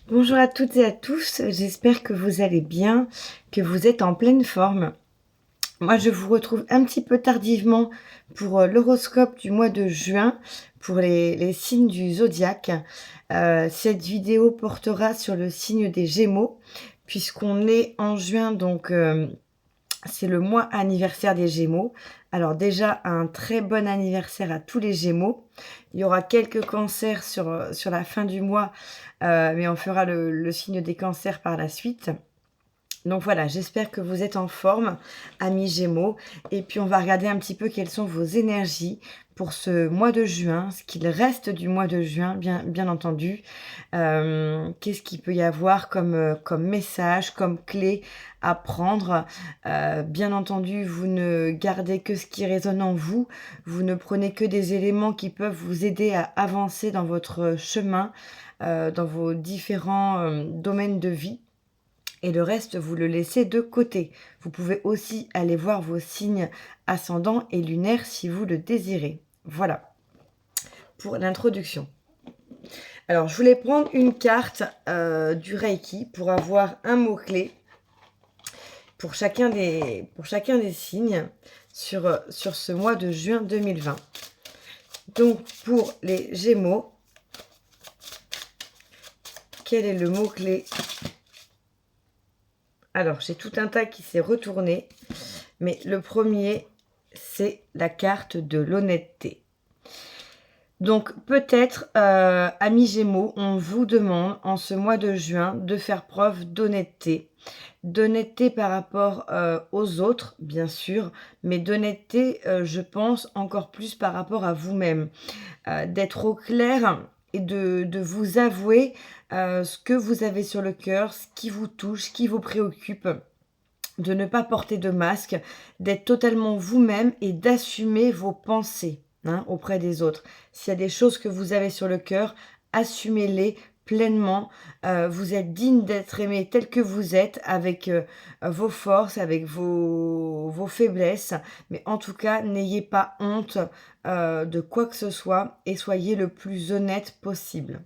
Bonjour à toutes et à tous, j'espère que vous allez bien, que vous êtes en pleine forme. Moi, je vous retrouve un petit peu tardivement pour l'horoscope du mois de juin, pour les signes du zodiaque. Cette vidéo portera sur le signe des Gémeaux, puisqu'on est en juin, donc c'est le mois anniversaire des Gémeaux. Alors déjà, un très bon anniversaire à tous les Gémeaux. Il y aura quelques cancers sur la fin du mois, mais on fera le signe des cancers par la suite. Donc voilà, j'espère que vous êtes en forme, amis Gémeaux. Et puis on va regarder un petit peu quelles sont vos énergies pour ce mois de juin, ce qu'il reste du mois de juin, bien entendu. Qu'est-ce qu'il peut y avoir comme message, comme clé à prendre? Bien entendu, vous ne gardez que ce qui résonne en vous. Vous ne prenez que des éléments qui peuvent vous aider à avancer dans votre chemin, dans vos différents domaines de vie. Et le reste, vous le laissez de côté. Vous pouvez aussi aller voir vos signes ascendants et lunaires si vous le désirez. Voilà pour l'introduction. Alors, je voulais prendre une carte du Reiki pour avoir un mot-clé pour chacun des signes sur ce mois de juin 2020. Donc, pour les Gémeaux, quel est le mot-clé? Alors, j'ai tout un tas qui s'est retourné, mais le premier, c'est la carte de l'honnêteté. Donc peut-être, amis Gémeaux, on vous demande en ce mois de juin de faire preuve d'honnêteté. D'honnêteté par rapport, aux autres, bien sûr, mais d'honnêteté, je pense encore plus par rapport à vous-même. D'être au clair et de vous avouer, ce que vous avez sur le cœur, ce qui vous touche, ce qui vous préoccupe. De ne pas porter de masque, d'être totalement vous-même et d'assumer vos pensées, hein, auprès des autres. S'il y a des choses que vous avez sur le cœur, assumez-les pleinement. Vous êtes digne d'être aimé tel que vous êtes, avec vos forces, avec vos faiblesses. Mais en tout cas, n'ayez pas honte de quoi que ce soit et soyez le plus honnête possible.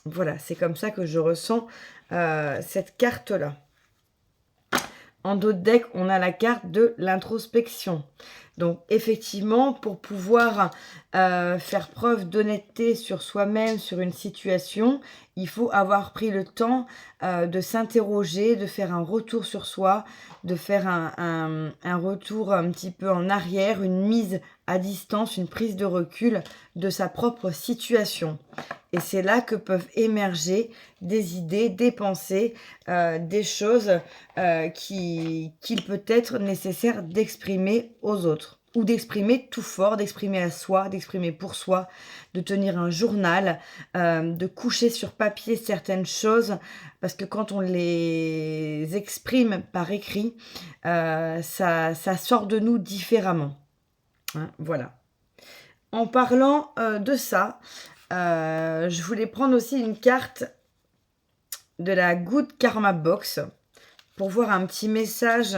Voilà, c'est comme ça que je ressens cette carte-là. En dos de deck, on a la carte de l'introspection. Donc effectivement, pour pouvoir faire preuve d'honnêteté sur soi-même, sur une situation, il faut avoir pris le temps de s'interroger, de faire un retour sur soi, de faire un retour un petit peu en arrière, une mise à distance, une prise de recul de sa propre situation. Et c'est là que peuvent émerger des idées, des pensées, des choses qu'il peut être nécessaire d'exprimer aux autres. Ou d'exprimer tout fort, d'exprimer à soi, d'exprimer pour soi, de tenir un journal, de coucher sur papier certaines choses, parce que quand on les exprime par écrit, ça sort de nous différemment. Hein, voilà. En parlant de ça, je voulais prendre aussi une carte de la Good Karma Box pour voir un petit message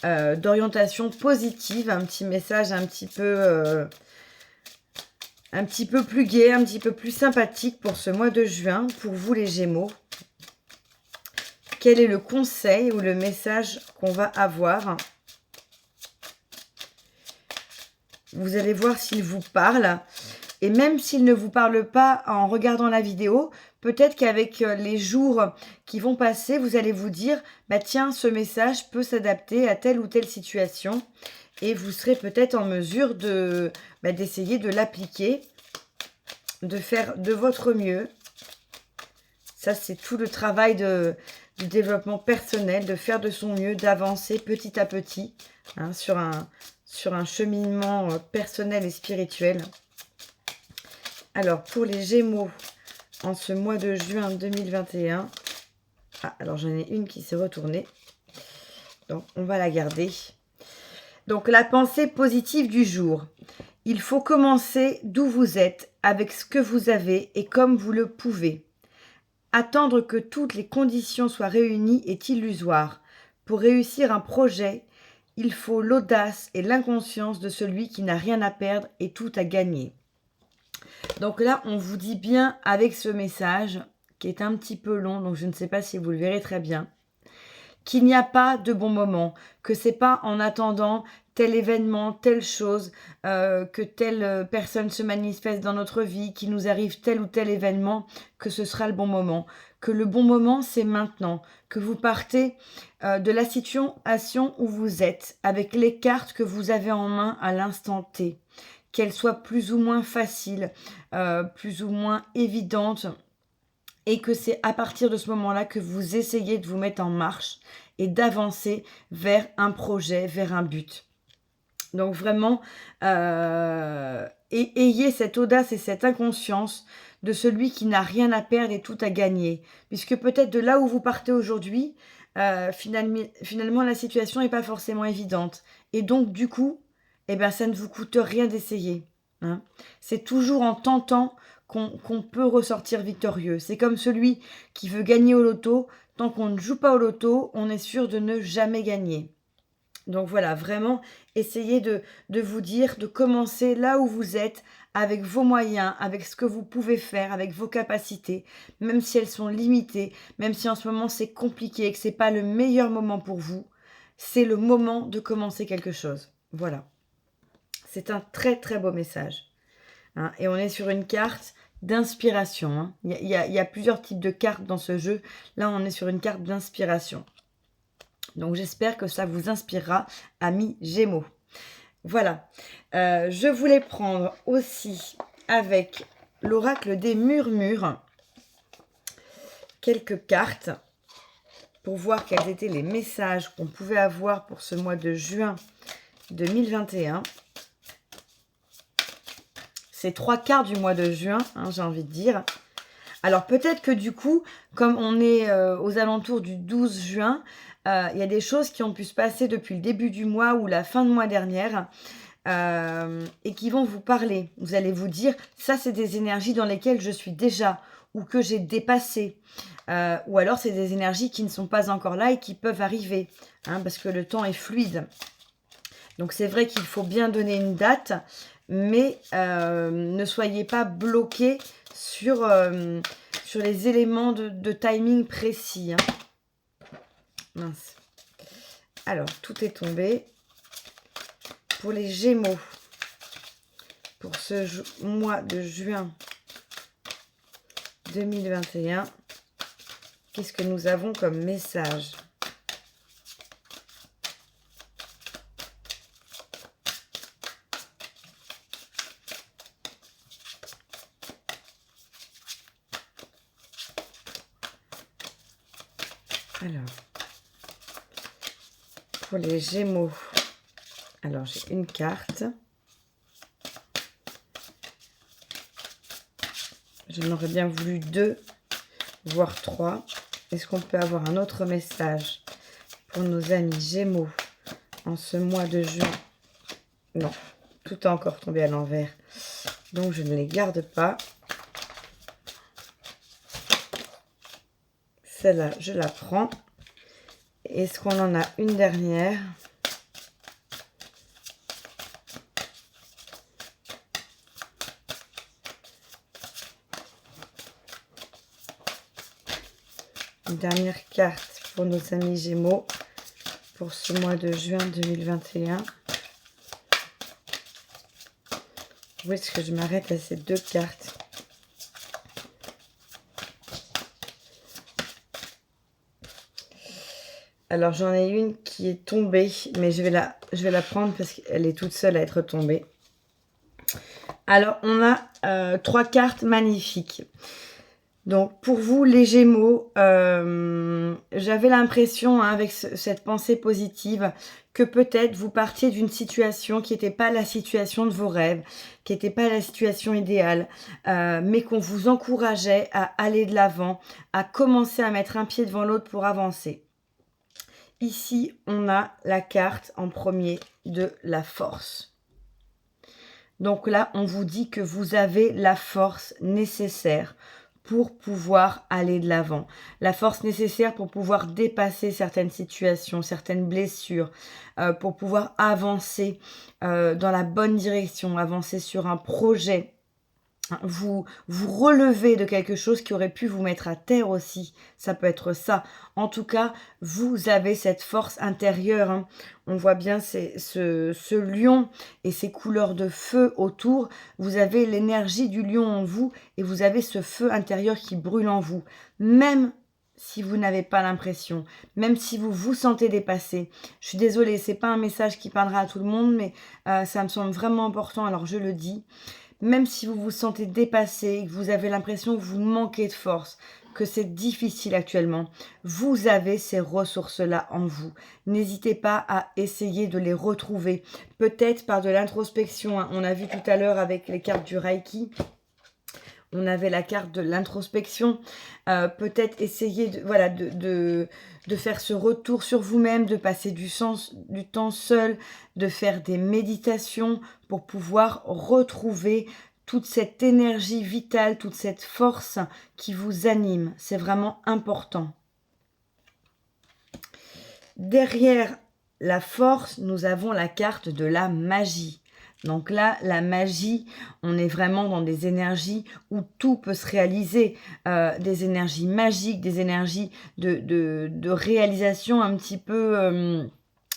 d'orientation positive, un petit message un petit peu plus gai, un petit peu plus sympathique pour ce mois de juin, pour vous les Gémeaux. Quel est le conseil ou le message qu'on va avoir? Vous allez voir s'il vous parle. Et même s'il ne vous parle pas en regardant la vidéo, peut-être qu'avec les jours qui vont passer, vous allez vous dire bah tiens, ce message peut s'adapter à telle ou telle situation. Et vous serez peut-être en mesure d'essayer de l'appliquer, de faire de votre mieux. Ça, c'est tout le travail du développement personnel, de faire de son mieux, d'avancer petit à petit, hein, sur un cheminement personnel et spirituel. Alors, pour les Gémeaux, en ce mois de juin 2021... Ah, alors j'en ai une qui s'est retournée. Donc, on va la garder. Donc, la pensée positive du jour. Il faut commencer d'où vous êtes, avec ce que vous avez et comme vous le pouvez. Attendre que toutes les conditions soient réunies est illusoire. Pour réussir un projet, il faut l'audace et l'inconscience de celui qui n'a rien à perdre et tout à gagner. Donc là, on vous dit bien avec ce message, qui est un petit peu long, donc je ne sais pas si vous le verrez très bien, qu'il n'y a pas de bon moment, que c'est pas en attendant tel événement, telle chose, que telle personne se manifeste dans notre vie, qu'il nous arrive tel ou tel événement, que ce sera le bon moment. Que le bon moment, c'est maintenant. Que vous partez de la situation où vous êtes, avec les cartes que vous avez en main à l'instant T. Qu'elles soient plus ou moins faciles, plus ou moins évidentes, et que c'est à partir de ce moment-là que vous essayez de vous mettre en marche et d'avancer vers un projet, vers un but. Donc vraiment, ayez cette audace et cette inconscience de celui qui n'a rien à perdre et tout à gagner. Puisque peut-être de là où vous partez aujourd'hui, finalement la situation n'est pas forcément évidente. Et donc du coup, eh ben, ça ne vous coûte rien d'essayer. Hein. C'est toujours en tentant qu'on peut ressortir victorieux. C'est comme celui qui veut gagner au loto. Tant qu'on ne joue pas au loto, on est sûr de ne jamais gagner. Donc voilà, vraiment, essayez de vous dire, de commencer là où vous êtes, avec vos moyens, avec ce que vous pouvez faire, avec vos capacités, même si elles sont limitées, même si en ce moment c'est compliqué et que ce n'est pas le meilleur moment pour vous, c'est le moment de commencer quelque chose. Voilà. C'est un très très beau message. Hein, et on est sur une carte d'inspiration. Hein. Il y a plusieurs types de cartes dans ce jeu. Là, on est sur une carte d'inspiration. Donc, j'espère que ça vous inspirera, amis Gémeaux. Voilà. Je voulais prendre aussi avec l'oracle des murmures quelques cartes pour voir quels étaient les messages qu'on pouvait avoir pour ce mois de juin 2021. C'est 3 quarts du mois de juin, hein, j'ai envie de dire. Alors peut-être que du coup, comme on est aux alentours du 12 juin, il y a des choses qui ont pu se passer depuis le début du mois ou la fin de mois dernière et qui vont vous parler. Vous allez vous dire, ça c'est des énergies dans lesquelles je suis déjà ou que j'ai dépassé. Ou alors c'est des énergies qui ne sont pas encore là et qui peuvent arriver, hein, parce que le temps est fluide. Donc c'est vrai qu'il faut bien donner une date, mais ne soyez pas bloqués sur les éléments de timing précis. Hein. Mince. Alors, tout est tombé. Pour les Gémeaux, pour ce mois de juin 2021, qu'est-ce que nous avons comme message ? Alors, pour les Gémeaux, alors j'ai une carte. J'en aurais bien voulu 2, voire 3. Est-ce qu'on peut avoir un autre message pour nos amis Gémeaux en ce mois de juin? Non, tout est encore tombé à l'envers. Donc je ne les garde pas. Celle-là, je la prends. Est-ce qu'on en a une dernière? Une dernière carte pour nos amis Gémeaux pour ce mois de juin 2021. Où est-ce que je m'arrête à ces 2 cartes? Alors, j'en ai une qui est tombée, mais je vais la prendre parce qu'elle est toute seule à être tombée. Alors, on a 3 cartes magnifiques. Donc, pour vous, les Gémeaux, j'avais l'impression, hein, avec cette pensée positive, que peut-être vous partiez d'une situation qui n'était pas la situation de vos rêves, qui n'était pas la situation idéale, mais qu'on vous encourageait à aller de l'avant, à commencer à mettre un pied devant l'autre pour avancer. Ici, on a la carte en premier de la force. Donc là, on vous dit que vous avez la force nécessaire pour pouvoir aller de l'avant. La force nécessaire pour pouvoir dépasser certaines situations, certaines blessures, pour pouvoir avancer dans la bonne direction, avancer sur un projet vous relevez de quelque chose qui aurait pu vous mettre à terre aussi. Ça peut être ça. En tout cas, vous avez cette force intérieure, hein. On voit bien ce lion et ces couleurs de feu autour. Vous avez l'énergie du lion en vous et vous avez ce feu intérieur qui brûle en vous. Même si vous n'avez pas l'impression, même si vous vous sentez dépassé. Je suis désolée, c'est pas un message qui parlera à tout le monde, mais ça me semble vraiment important, alors je le dis. Même si vous vous sentez dépassé, que vous avez l'impression que vous manquez de force, que c'est difficile actuellement, vous avez ces ressources-là en vous. N'hésitez pas à essayer de les retrouver. Peut-être par de l'introspection, hein. On a vu tout à l'heure avec les cartes du Reiki, on avait la carte de l'introspection. Peut-être essayer de faire ce retour sur vous-même, de passer du temps seul, de faire des méditations pour pouvoir retrouver toute cette énergie vitale, toute cette force qui vous anime. C'est vraiment important. Derrière la force, nous avons la carte de la magie. Donc là, la magie, on est vraiment dans des énergies où tout peut se réaliser, des énergies magiques, des énergies de réalisation un petit peu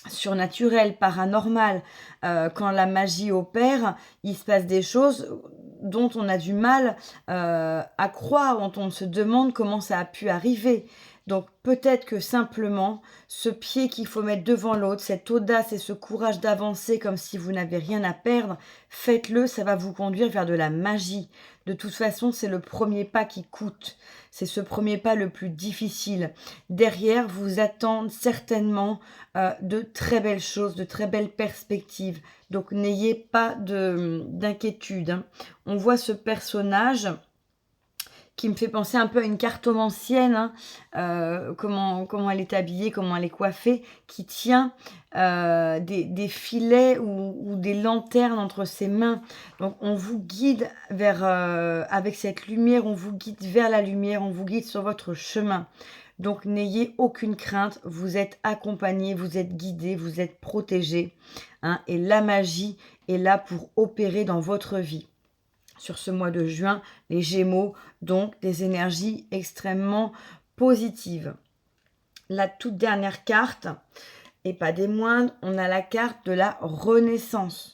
surnaturelles, paranormales. Quand la magie opère, il se passe des choses dont on a du mal à croire, dont on se demande comment ça a pu arriver. Donc peut-être que simplement, ce pied qu'il faut mettre devant l'autre, cette audace et ce courage d'avancer comme si vous n'avez rien à perdre, faites-le, ça va vous conduire vers de la magie. De toute façon, c'est le premier pas qui coûte. C'est ce premier pas le plus difficile. Derrière, vous attendent certainement de très belles choses, de très belles perspectives. Donc n'ayez pas d'inquiétude, hein. On voit ce personnage qui me fait penser un peu à une cartomancienne, hein, comment elle est habillée, comment elle est coiffée, qui tient des filets ou des lanternes entre ses mains. Donc on vous guide vers, avec cette lumière, on vous guide vers la lumière, on vous guide sur votre chemin. Donc n'ayez aucune crainte, vous êtes accompagné, vous êtes guidé, vous êtes protégé, hein, et la magie est là pour opérer dans votre vie. Sur ce mois de juin, les Gémeaux, donc des énergies extrêmement positives. La toute dernière carte, et pas des moindres, on a la carte de la Renaissance.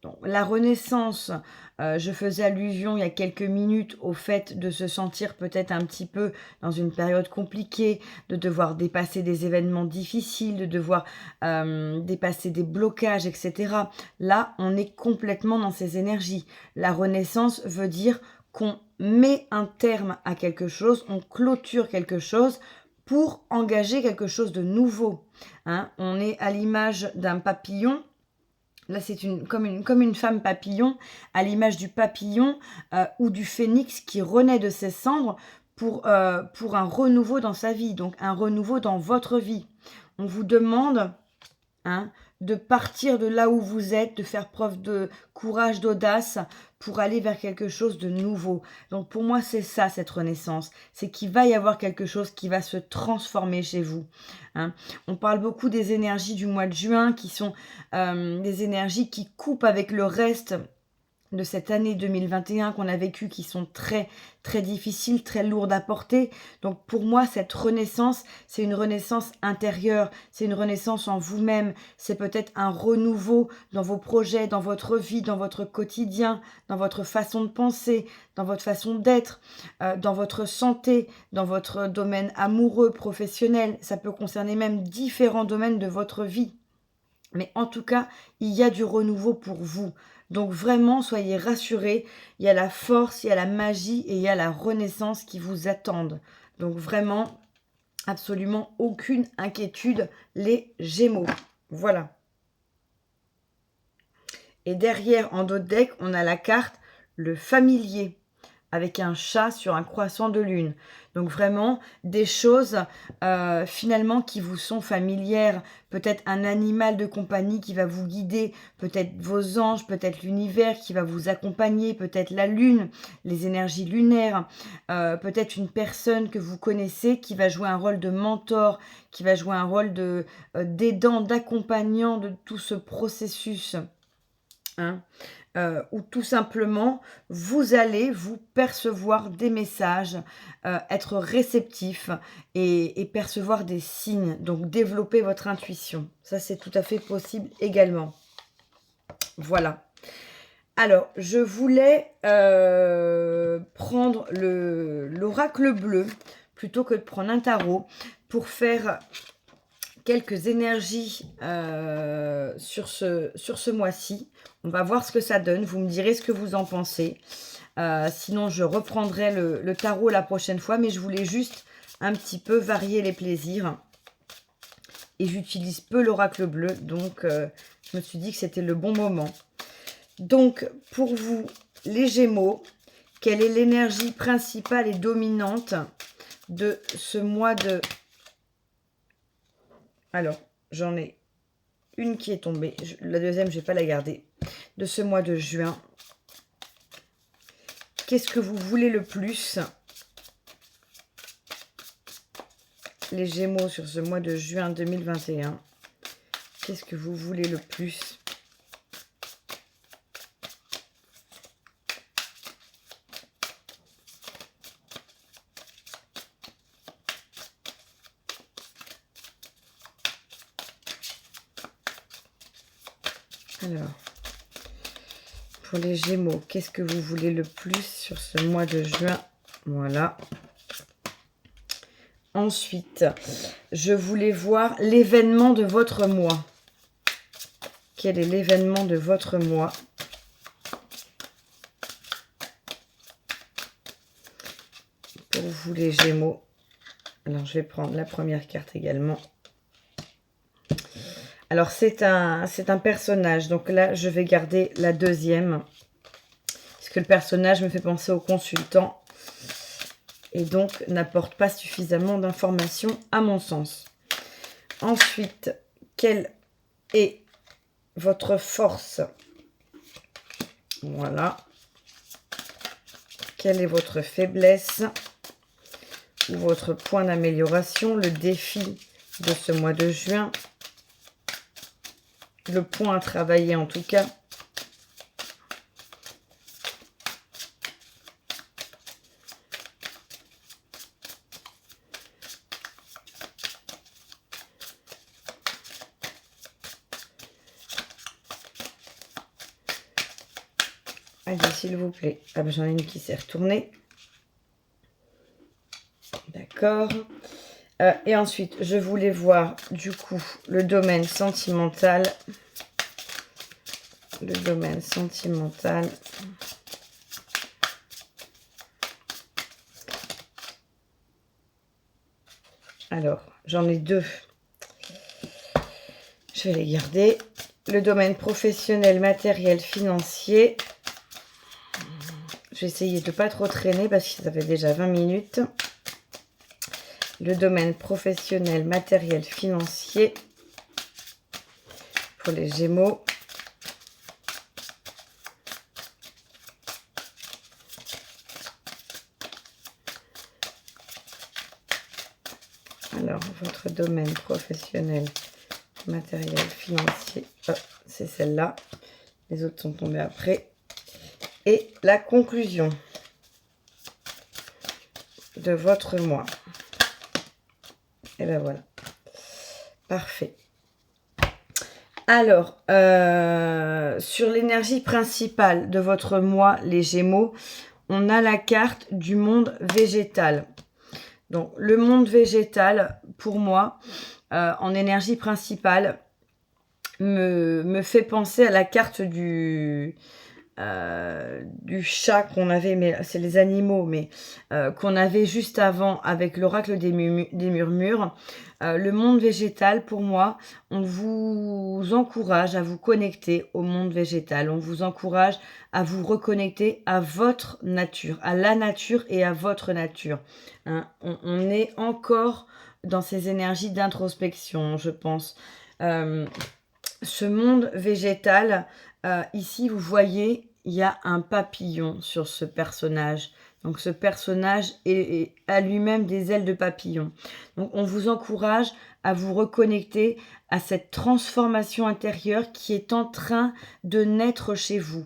Donc, la Renaissance, je faisais allusion il y a quelques minutes au fait de se sentir peut-être un petit peu dans une période compliquée, de devoir dépasser des événements difficiles, de devoir dépasser des blocages, etc. Là, on est complètement dans ces énergies. La Renaissance veut dire qu'on met un terme à quelque chose, on clôture quelque chose pour engager quelque chose de nouveau, hein. On est à l'image d'un papillon. Là, c'est comme une femme papillon, à l'image du papillon ou du phénix qui renaît de ses cendres pour un renouveau dans sa vie, donc un renouveau dans votre vie. On vous demande, hein, de partir de là où vous êtes, de faire preuve de courage, d'audace pour aller vers quelque chose de nouveau. Donc pour moi, c'est ça, cette renaissance. C'est qu'il va y avoir quelque chose qui va se transformer chez vous, hein. On parle beaucoup des énergies du mois de juin qui sont des énergies qui coupent avec le reste de cette année 2021 qu'on a vécue, qui sont très très difficiles, très lourdes à porter. Donc pour moi, cette renaissance, c'est une renaissance intérieure, c'est une renaissance en vous-même, c'est peut-être un renouveau dans vos projets, dans votre vie, dans votre quotidien, dans votre façon de penser, dans votre façon d'être, dans votre santé, dans votre domaine amoureux, professionnel. Ça peut concerner même différents domaines de votre vie. Mais en tout cas, il y a du renouveau pour vous. Donc vraiment, soyez rassurés, il y a la force, il y a la magie et il y a la renaissance qui vous attendent. Donc vraiment, absolument aucune inquiétude, les Gémeaux. Voilà. Et derrière, en dos de deck, on a la carte le familier, avec un chat sur un croissant de lune. Donc vraiment des choses finalement qui vous sont familières. Peut-être un animal de compagnie qui va vous guider, peut-être vos anges, peut-être l'univers qui va vous accompagner, peut-être la lune, les énergies lunaires, peut-être une personne que vous connaissez qui va jouer un rôle de mentor, qui va jouer un rôle d'aidant, d'accompagnant de tout ce processus. hein, ou tout simplement, vous allez vous percevoir des messages, être réceptif et percevoir des signes, donc développer votre intuition. Ça, c'est tout à fait possible également. Voilà. Alors, je voulais prendre l'oracle bleu plutôt que de prendre un tarot pour faire quelques énergies sur ce mois-ci. On va voir ce que ça donne. Vous me direz ce que vous en pensez. Sinon, je reprendrai le tarot la prochaine fois, mais je voulais juste un petit peu varier les plaisirs. Et j'utilise peu l'oracle bleu, donc je me suis dit que c'était le bon moment. Donc, pour vous, les Gémeaux, quelle est l'énergie principale et dominante de ce mois de... Alors, j'en ai une qui est tombée. La deuxième, je ne vais pas la garder. De ce mois de juin. Qu'est-ce que vous voulez le plus, les Gémeaux, sur ce mois de juin 2021? Qu'est-ce que vous voulez le plus? Alors, pour les Gémeaux, qu'est-ce que vous voulez le plus sur ce mois de juin? Voilà. Ensuite, je voulais voir l'événement de votre mois. Quel est l'événement de votre mois? Pour vous, les Gémeaux. Alors, je vais prendre la première carte également. Alors, c'est un personnage. Donc là, je vais garder la deuxième. Parce que le personnage me fait penser au consultant. Et donc, n'apporte pas suffisamment d'informations à mon sens. Ensuite, quelle est votre force? Voilà. Quelle est votre faiblesse ou votre point d'amélioration? Le défi de ce mois de juin. Le point à travailler en tout cas. Allez, s'il vous plaît. Ah ben, j'en ai une qui s'est retournée. D'accord. Et ensuite, je voulais voir du coup le domaine sentimental. Le domaine sentimental. Alors, j'en ai deux. Je vais les garder. Le domaine professionnel, matériel, financier. Je vais essayer de ne pas trop traîner parce que ça fait déjà 20 minutes. Le domaine professionnel, matériel, financier. Pour les Gémeaux. Alors, votre domaine professionnel, matériel, financier. Oh, c'est celle-là. Les autres sont tombés après. Et la conclusion de votre mois. Et ben voilà. Parfait. Alors, sur l'énergie principale de votre mois, les Gémeaux, on a la carte du monde végétal. Donc, le monde végétal, pour moi, en énergie principale, me fait penser à la carte du chat qu'on avait, mais c'est les animaux, mais qu'on avait juste avant avec l'oracle des murmures. Le monde végétal, pour moi, on vous encourage à vous connecter au monde végétal. On vous encourage à vous reconnecter à votre nature, à la nature et à votre nature. Hein, on est encore dans ces énergies d'introspection, je pense. Ce monde végétal, ici, vous voyez, il y a un papillon sur ce personnage. Donc ce personnage a lui-même des ailes de papillon. Donc on vous encourage à vous reconnecter à cette transformation intérieure qui est en train de naître chez vous.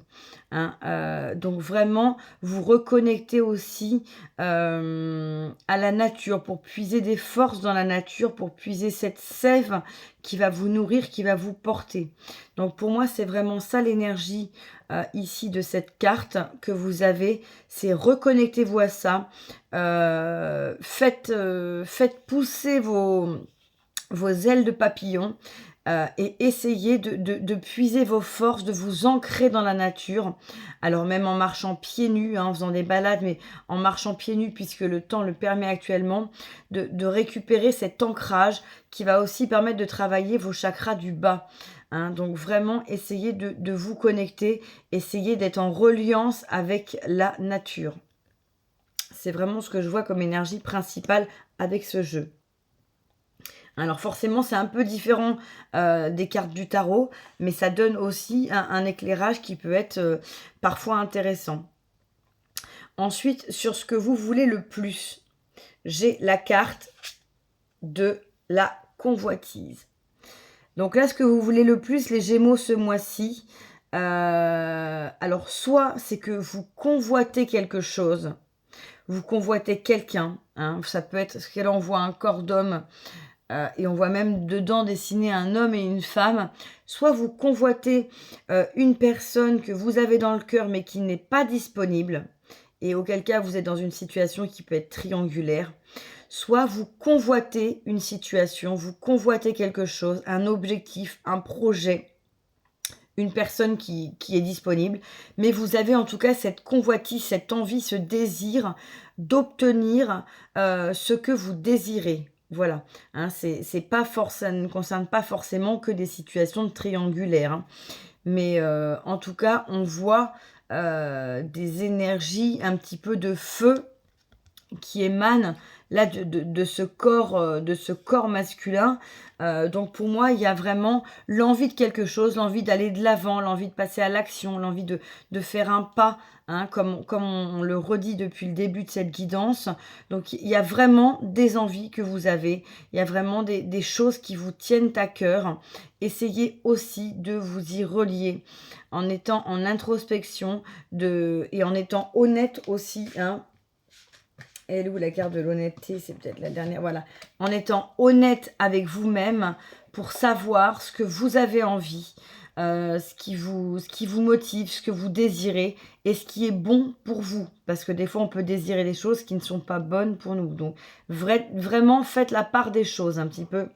Hein. Donc vraiment, vous reconnectez aussi à la nature, pour puiser des forces dans la nature, pour puiser cette sève qui va vous nourrir, qui va vous porter. Donc pour moi, c'est vraiment ça l'énergie ici de cette carte que vous avez. C'est reconnectez-vous à ça. Faites pousser vos ailes de papillon. Et essayez de puiser vos forces, de vous ancrer dans la nature. Alors même en marchant pieds nus, hein, en faisant des balades, mais en marchant pieds nus, puisque le temps le permet actuellement, de récupérer cet ancrage qui va aussi permettre de travailler vos chakras du bas. Hein. Donc vraiment, essayez de vous connecter, essayez d'être en reliance avec la nature. C'est vraiment ce que je vois comme énergie principale avec ce jeu. Alors forcément, c'est un peu différent des cartes du tarot, mais ça donne aussi un éclairage qui peut être parfois intéressant. Ensuite, sur ce que vous voulez le plus, j'ai la carte de la convoitise. Donc là, ce que vous voulez le plus, les Gémeaux, ce mois-ci, alors soit c'est que vous convoitez quelque chose, vous convoitez quelqu'un, hein, ça peut être, parce que là on voit un corps d'homme, et on voit même dedans dessiner un homme et une femme. Soit vous convoitez une personne que vous avez dans le cœur mais qui n'est pas disponible, et auquel cas vous êtes dans une situation qui peut être triangulaire. Soit vous convoitez une situation, vous convoitez quelque chose, un objectif, un projet, une personne qui est disponible, mais vous avez en tout cas cette convoitise, cette envie, ce désir d'obtenir ce que vous désirez. Voilà, hein, c'est pas ça ne concerne pas forcément que des situations triangulaires. Hein. Mais en tout cas, on voit des énergies un petit peu de feu qui émanent là de ce corps masculin. Donc pour moi, il y a vraiment l'envie de quelque chose, l'envie d'aller de l'avant, l'envie de passer à l'action, l'envie de faire un pas, hein, comme on le redit depuis le début de cette guidance. Donc il y a vraiment des envies que vous avez, il y a vraiment des choses qui vous tiennent à cœur. Essayez aussi de vous y relier en étant en introspection et en étant honnête aussi, hein. Elle est où la carte de l'honnêteté? C'est peut-être la dernière. Voilà. En étant honnête avec vous-même pour savoir ce que vous avez envie, ce qui vous motive, ce que vous désirez et ce qui est bon pour vous. Parce que des fois, on peut désirer des choses qui ne sont pas bonnes pour nous. Donc, vraiment, faites la part des choses un petit peu.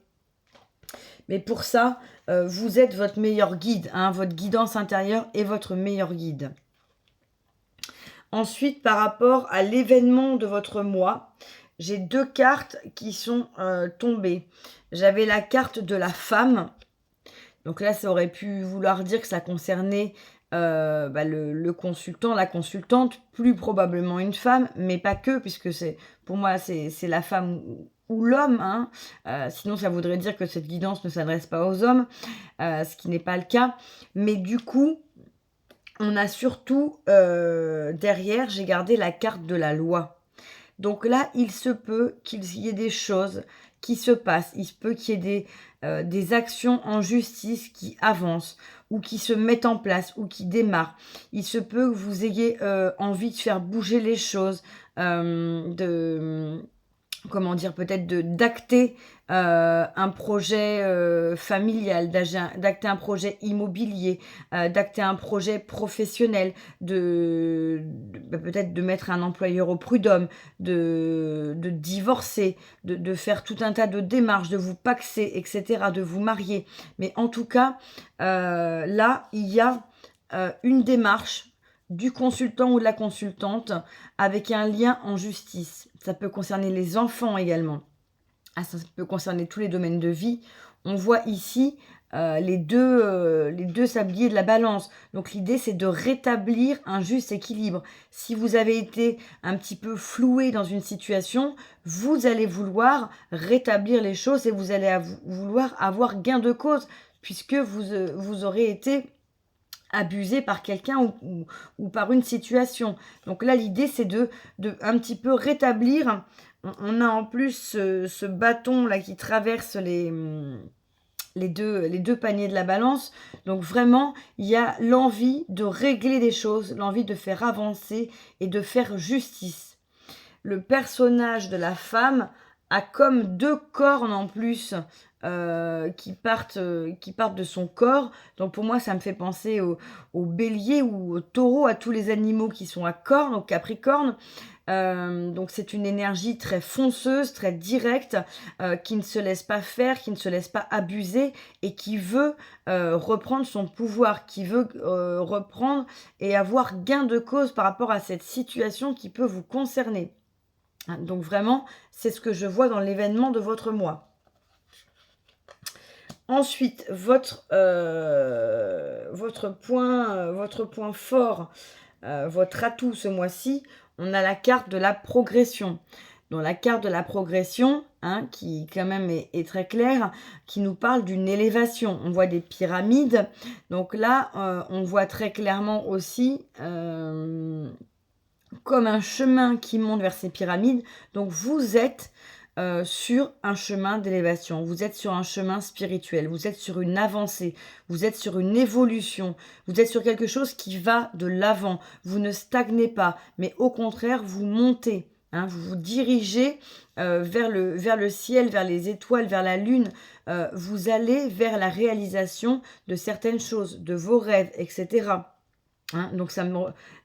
Mais pour ça, vous êtes votre meilleur guide. Hein, votre guidance intérieure est votre meilleur guide. Ensuite, par rapport à l'événement de votre mois, j'ai deux cartes qui sont tombées. J'avais la carte de la femme. Donc là, ça aurait pu vouloir dire que ça concernait le consultant, la consultante, plus probablement une femme, mais pas que, puisque pour moi, c'est la femme ou l'homme. Hein. Sinon, ça voudrait dire que cette guidance ne s'adresse pas aux hommes, ce qui n'est pas le cas. Mais du coup, on a surtout, derrière, j'ai gardé la carte de la loi. Donc là, il se peut qu'il y ait des choses qui se passent. Il se peut qu'il y ait des actions en justice qui avancent ou qui se mettent en place ou qui démarrent. Il se peut que vous ayez envie de faire bouger les choses, comment dire, peut-être d'acter un projet familial, d'acter un projet immobilier, d'acter un projet professionnel, peut-être de mettre un employeur au prud'homme, de divorcer, de faire tout un tas de démarches, de vous paxer, etc., de vous marier. Mais en tout cas, là, il y a une démarche du consultant ou de la consultante avec un lien en justice. Ça peut concerner les enfants également. Ça peut concerner tous les domaines de vie. On voit ici les deux sabliers de la balance. Donc l'idée, c'est de rétablir un juste équilibre. Si vous avez été un petit peu floué dans une situation, vous allez vouloir rétablir les choses et vous allez vouloir avoir gain de cause, puisque vous aurez été abusé par quelqu'un ou par une situation. Donc là, l'idée, c'est de un petit peu rétablir. On a en plus ce bâton là qui traverse les deux paniers de la balance. Donc vraiment, il y a l'envie de régler des choses, l'envie de faire avancer et de faire justice. Le personnage de la femme a comme 2 cornes en plus qui partent de son corps. Donc pour moi, ça me fait penser au bélier ou au taureau, à tous les animaux qui sont à cornes, au capricorne. Donc c'est une énergie très fonceuse, très directe, qui ne se laisse pas faire, qui ne se laisse pas abuser et qui veut reprendre son pouvoir, qui veut reprendre et avoir gain de cause par rapport à cette situation qui peut vous concerner. Donc vraiment, c'est ce que je vois dans l'événement de votre mois. Ensuite, votre point fort, votre atout ce mois-ci, on a la carte de la progression. Dans la carte de la progression, qui quand même est très claire, qui nous parle d'une élévation. On voit des pyramides. Donc là, on voit très clairement aussi comme un chemin qui monte vers ces pyramides. Donc vous êtes sur un chemin d'élévation, vous êtes sur un chemin spirituel, vous êtes sur une avancée, vous êtes sur une évolution, vous êtes sur quelque chose qui va de l'avant. Vous ne stagnez pas, mais au contraire, vous montez. Vous vous dirigez vers le ciel, vers les étoiles, vers la lune. Vous allez vers la réalisation de certaines choses, de vos rêves, etc. Donc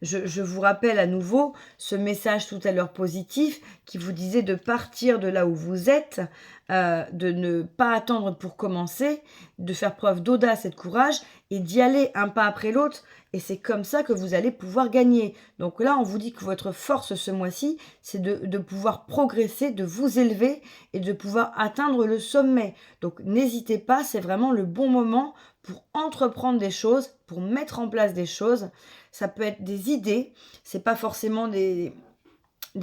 je vous rappelle à nouveau ce message tout à l'heure positif qui vous disait de partir de là où vous êtes, de ne pas attendre pour commencer, de faire preuve d'audace et de courage et d'y aller un pas après l'autre. Et c'est comme ça que vous allez pouvoir gagner. Donc là, on vous dit que votre force ce mois-ci, c'est de pouvoir progresser, de vous élever et de pouvoir atteindre le sommet. Donc n'hésitez pas, c'est vraiment le bon moment pour entreprendre des choses, pour mettre en place des choses. Ça peut être des idées, c'est pas forcément des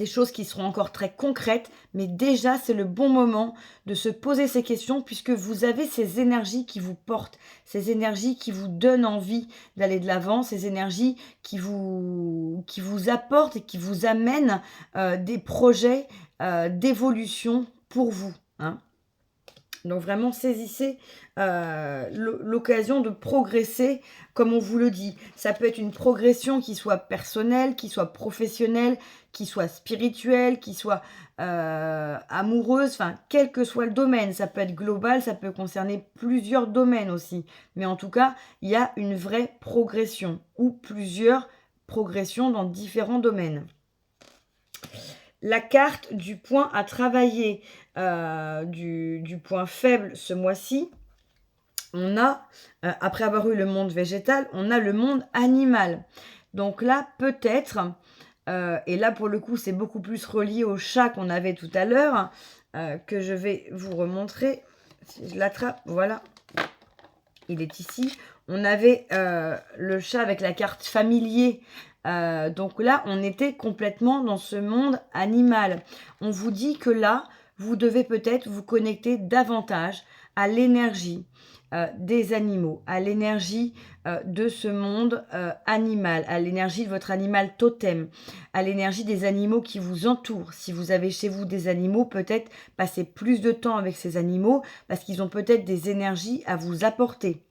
choses qui seront encore très concrètes, mais déjà c'est le bon moment de se poser ces questions puisque vous avez ces énergies qui vous portent, ces énergies qui vous donnent envie d'aller de l'avant, ces énergies qui vous apportent et qui vous amènent des projets d'évolution pour vous. Donc vraiment saisissez l'occasion de progresser comme on vous le dit. Ça peut être une progression qui soit personnelle, qui soit professionnelle, qui soit spirituelle, qui soit amoureuse, enfin quel que soit le domaine. Ça peut être global, ça peut concerner plusieurs domaines aussi. Mais en tout cas, il y a une vraie progression ou plusieurs progressions dans différents domaines. La carte du point à travailler, du point faible ce mois-ci, on a, après avoir eu le monde végétal, on a le monde animal. Donc là, peut-être, et là pour le coup, c'est beaucoup plus relié au chat qu'on avait tout à l'heure, que je vais vous remontrer. Si je l'attrape, voilà, il est ici. On avait le chat avec la carte familier. Donc là, on était complètement dans ce monde animal. On vous dit que là, vous devez peut-être vous connecter davantage à l'énergie des animaux, à l'énergie de ce monde animal, à l'énergie de votre animal totem, à l'énergie des animaux qui vous entourent. Si vous avez chez vous des animaux, peut-être passer plus de temps avec ces animaux parce qu'ils ont peut-être des énergies à vous apporter.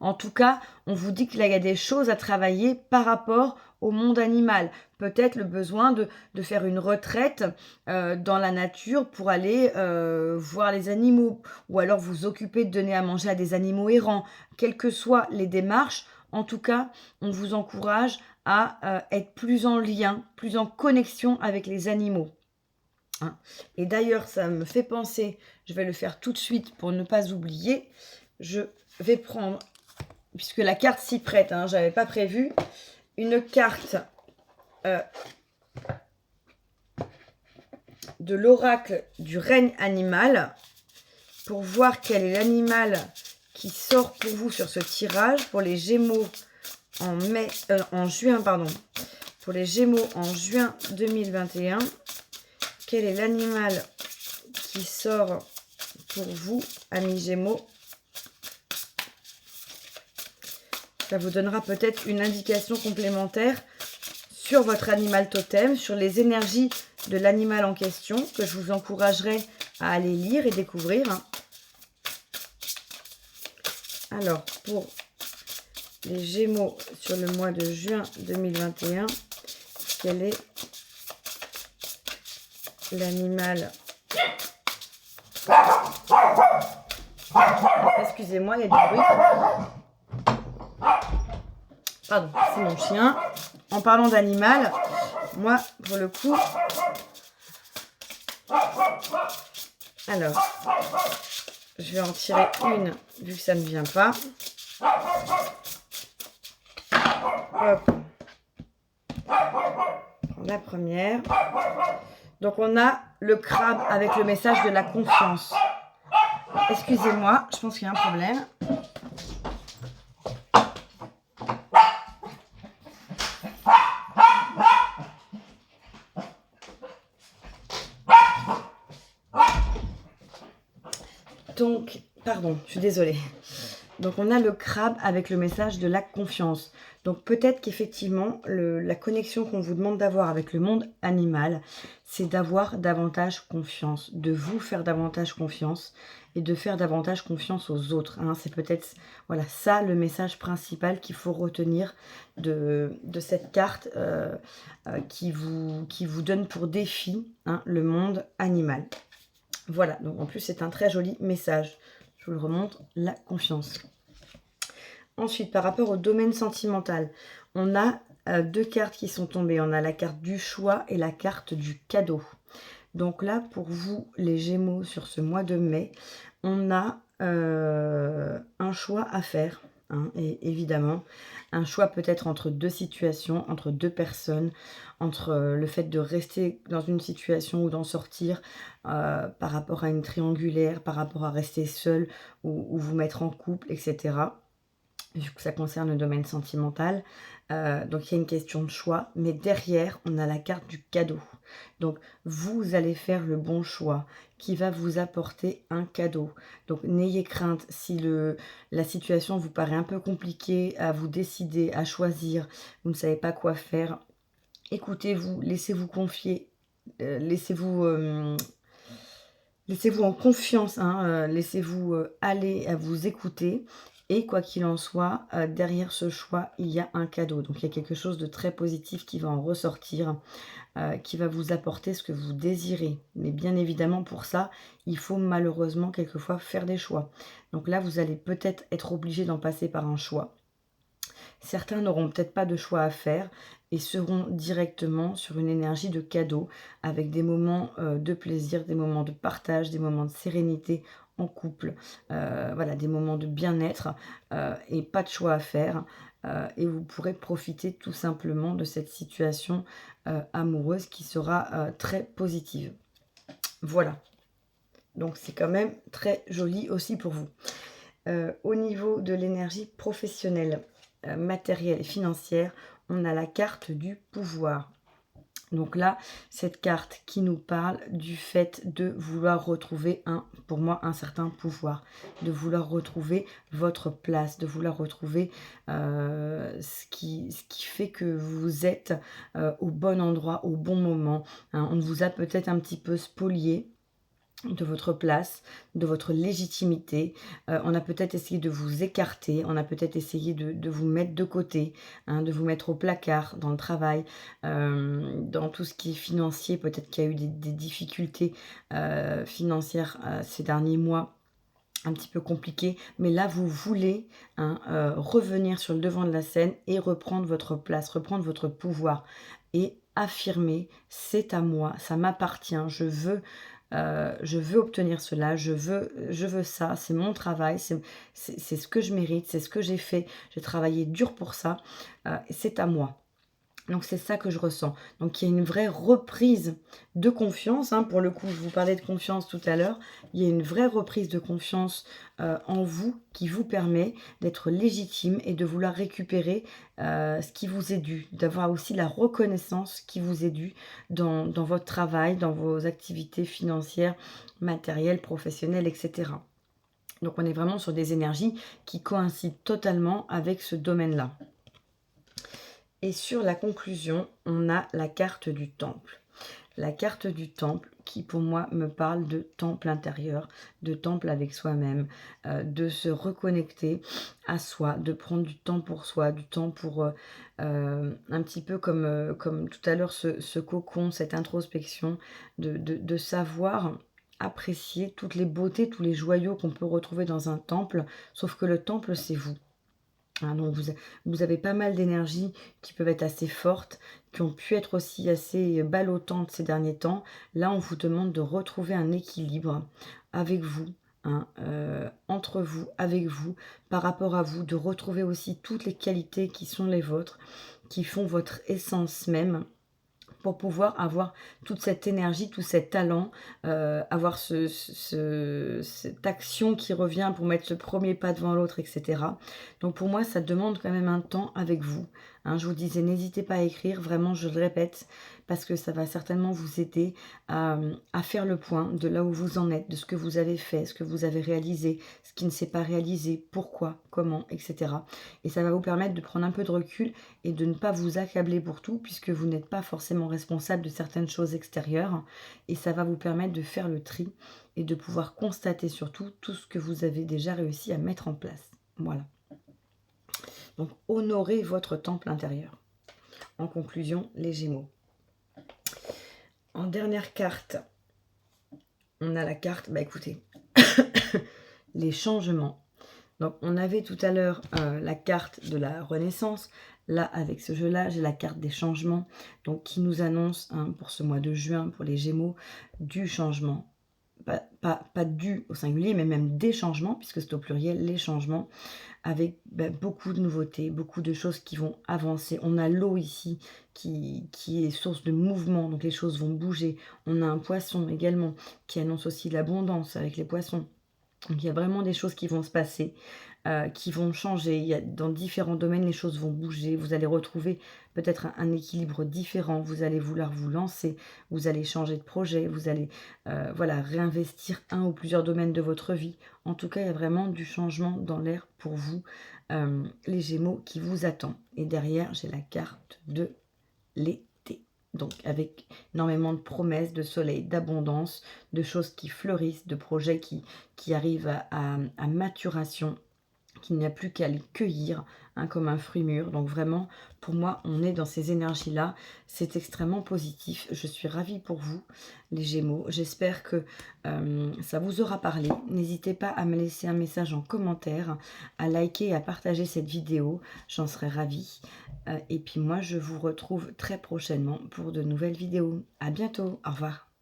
En tout cas, on vous dit qu'il y a des choses à travailler par rapport au monde animal. Peut-être le besoin de faire une retraite dans la nature pour aller voir les animaux ou alors vous occuper de donner à manger à des animaux errants. Quelles que soient les démarches, en tout cas, on vous encourage à être plus en lien, plus en connexion avec les animaux. Et d'ailleurs, ça me fait penser, je vais le faire tout de suite pour ne pas oublier, je vais prendre, puisque la carte s'y prête, je n'avais pas prévu, une carte de l'oracle du règne animal pour voir quel est l'animal qui sort pour vous sur ce tirage pour les Gémeaux en juin, pour les Gémeaux en juin 2021. Quel est l'animal qui sort pour vous, amis Gémeaux? Ça vous donnera peut-être une indication complémentaire sur votre animal totem, sur les énergies de l'animal en question, que je vous encouragerai à aller lire et découvrir. Alors, pour les Gémeaux sur le mois de juin 2021, quel est l'animal? Excusez-moi, il y a du bruit. Pardon, c'est mon chien. En parlant d'animal, moi, pour le coup... Alors, je vais en tirer une, vu que ça ne vient pas. Hop. La première. Donc, on a le crabe avec le message de la confiance. Excusez-moi, je pense qu'il y a un problème. Donc, pardon, je suis désolée. Donc, on a le crabe avec le message de la confiance. Donc, peut-être qu'effectivement, la connexion qu'on vous demande d'avoir avec le monde animal, c'est d'avoir davantage confiance, de vous faire davantage confiance et de faire davantage confiance aux autres. Hein. C'est peut-être voilà, ça le message principal qu'il faut retenir de cette carte qui vous donne pour défi le monde animal. Voilà, donc en plus c'est un très joli message. Je vous le remontre, la confiance. Ensuite, par rapport au domaine sentimental, on a deux cartes qui sont tombées. On a la carte du choix et la carte du cadeau. Donc là, pour vous, les Gémeaux, sur ce mois de mai, on a un choix à faire. Et évidemment, un choix peut-être entre deux situations, entre deux personnes, entre le fait de rester dans une situation ou d'en sortir par rapport à une triangulaire, par rapport à rester seul ou vous mettre en couple, etc. Vu que ça concerne le domaine sentimental. Donc, il y a une question de choix. Mais derrière, on a la carte du cadeau. Donc, vous allez faire le bon choix qui va vous apporter un cadeau. Donc, n'ayez crainte si la situation vous paraît un peu compliquée à vous décider, à choisir. Vous ne savez pas quoi faire. Écoutez-vous, laissez-vous confier. Laissez-vous en confiance. Laissez-vous aller à vous écouter. Et quoi qu'il en soit, derrière ce choix, il y a un cadeau. Donc, il y a quelque chose de très positif qui va en ressortir, qui va vous apporter ce que vous désirez. Mais bien évidemment, pour ça, il faut malheureusement quelquefois faire des choix. Donc là, vous allez peut-être être obligé d'en passer par un choix. Certains n'auront peut-être pas de choix à faire et seront directement sur une énergie de cadeau, avec des moments de plaisir, des moments de partage, des moments de sérénité en couple, voilà, des moments de bien-être et pas de choix à faire. Et vous pourrez profiter tout simplement de cette situation amoureuse qui sera très positive. Voilà. Donc c'est quand même très joli aussi pour vous. Au niveau de l'énergie professionnelle, matérielle et financière, on a la carte du pouvoir. Donc là, cette carte qui nous parle du fait de vouloir retrouver pour moi, un certain pouvoir, de vouloir retrouver votre place, de vouloir retrouver ce qui fait que vous êtes au bon endroit, au bon moment. On vous a peut-être un petit peu spolié de votre place, de votre légitimité. On a peut-être essayé de vous écarter, on a peut-être essayé de vous mettre de côté, de vous mettre au placard dans le travail, dans tout ce qui est financier. Peut-être qu'il y a eu des difficultés financières ces derniers mois, un petit peu compliquées, mais là vous voulez revenir sur le devant de la scène et reprendre votre place, reprendre votre pouvoir et affirmer: c'est à moi, ça m'appartient, je veux obtenir cela, je veux ça, c'est mon travail, c'est ce que je mérite, c'est ce que j'ai fait, j'ai travaillé dur pour ça, c'est à moi. Donc c'est ça que je ressens. Donc il y a une vraie reprise de confiance. Pour le coup, je vous parlais de confiance tout à l'heure. Il y a une vraie reprise de confiance en vous qui vous permet d'être légitime et de vouloir récupérer ce qui vous est dû. D'avoir aussi la reconnaissance qui vous est due dans votre travail, dans vos activités financières, matérielles, professionnelles, etc. Donc on est vraiment sur des énergies qui coïncident totalement avec ce domaine-là. Et sur la conclusion, on a la carte du temple. La carte du temple qui pour moi me parle de temple intérieur, de temple avec soi-même, de se reconnecter à soi, de prendre du temps pour soi, du temps pour un petit peu comme tout à l'heure ce cocon, cette introspection, de savoir apprécier toutes les beautés, tous les joyaux qu'on peut retrouver dans un temple, sauf que le temple c'est vous. Hein, donc vous avez pas mal d'énergies qui peuvent être assez fortes, qui ont pu être aussi assez ballottantes ces derniers temps. Là, on vous demande de retrouver un équilibre avec vous, hein, entre vous, avec vous, par rapport à vous, de retrouver aussi toutes les qualités qui sont les vôtres, qui font votre essence même, pour pouvoir avoir toute cette énergie, tout cet talent, avoir cette action qui revient pour mettre ce premier pas devant l'autre, et cetera. Donc pour moi, ça demande quand même un temps avec vous, hein. Je vous disais, n'hésitez pas à écrire, vraiment, je le répète, parce que ça va certainement vous aider à faire le point de là où vous en êtes, de ce que vous avez fait, ce que vous avez réalisé, ce qui ne s'est pas réalisé, pourquoi, comment, et cetera. Et ça va vous permettre de prendre un peu de recul et de ne pas vous accabler pour tout, puisque vous n'êtes pas forcément responsable de certaines choses extérieures. Et ça va vous permettre de faire le tri et de pouvoir constater surtout tout ce que vous avez déjà réussi à mettre en place. Voilà. Donc, honorez votre temple intérieur. En conclusion, les Gémeaux. En dernière carte, on a la carte, bah écoutez, les changements. Donc, on avait tout à l'heure la carte de la Renaissance. Là, avec ce jeu-là, j'ai la carte des changements, donc qui nous annonce, hein, pour ce mois de juin, pour les Gémeaux, du changement. Pas du au singulier, mais même des changements, puisque c'est au pluriel, les changements, avec beaucoup de nouveautés, beaucoup de choses qui vont avancer. On a l'eau ici qui est source de mouvement, donc les choses vont bouger. On a un poisson également qui annonce aussi l'abondance avec les poissons. Donc il y a vraiment des choses qui vont se passer, qui vont changer. Dans différents domaines, les choses vont bouger. Vous allez retrouver peut-être un équilibre différent. Vous allez vouloir vous lancer. Vous allez changer de projet. Vous allez voilà, réinvestir un ou plusieurs domaines de votre vie. En tout cas, il y a vraiment du changement dans l'air pour vous, les Gémeaux, qui vous attend. Et derrière, j'ai la carte de l'été. Donc avec énormément de promesses, de soleil, d'abondance, de choses qui fleurissent, de projets qui arrivent à maturation, qu'il n'y a plus qu'à les cueillir, hein, comme un fruit mûr. Donc vraiment, pour moi, on est dans ces énergies-là. C'est extrêmement positif. Je suis ravie pour vous, les Gémeaux. J'espère que ça vous aura parlé. N'hésitez pas à me laisser un message en commentaire, à liker et à partager cette vidéo. J'en serais ravie. Et puis moi, je vous retrouve très prochainement pour de nouvelles vidéos. À bientôt. Au revoir.